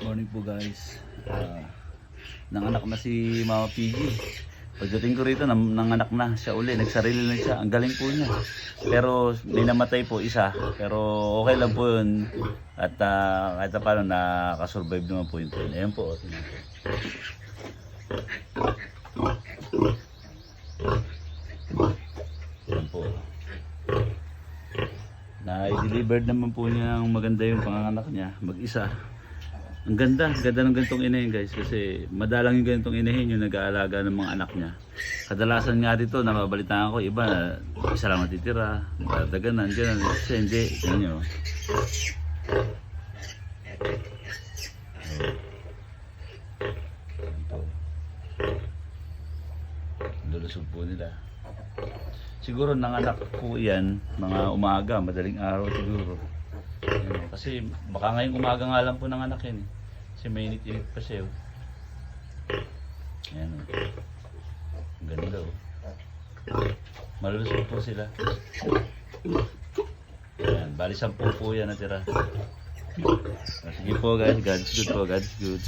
Morning po guys. Nanganak na si Mama Piggy. Pagdating ko rito, nanganak na siya uli. Nagsarili na siya. Ang galing po niya. Pero may namatay po isa. Pero okay lang po yun. At kahit na paano nakasurvive naman po yun. Ayan po. Ayan po. Na-delivered naman po niya ang maganda yung panganganak niya. Mag-isa. Ang ganda ng ganitong inahin guys, kasi madalang yung ganitong inahin yung nag-aalaga ng mga anak niya. Kadalasan nga dito, nababalitaan ko, iba, isa lang natitira, madaganan, gano'n. Kasi hindi, tingnan nyo. Lulusog po nila. Siguro nanganak po yan, mga umaga, madaling araw siguro. Kasi baka ngayong umaga nga lang po ng anak yan eh. Kasi mainit-init pa siya. Ayan o. Ang ganda o. Malulusog po sila. Ayan, bali 10 po yan natira. Sige po guys, God's good po, God's good.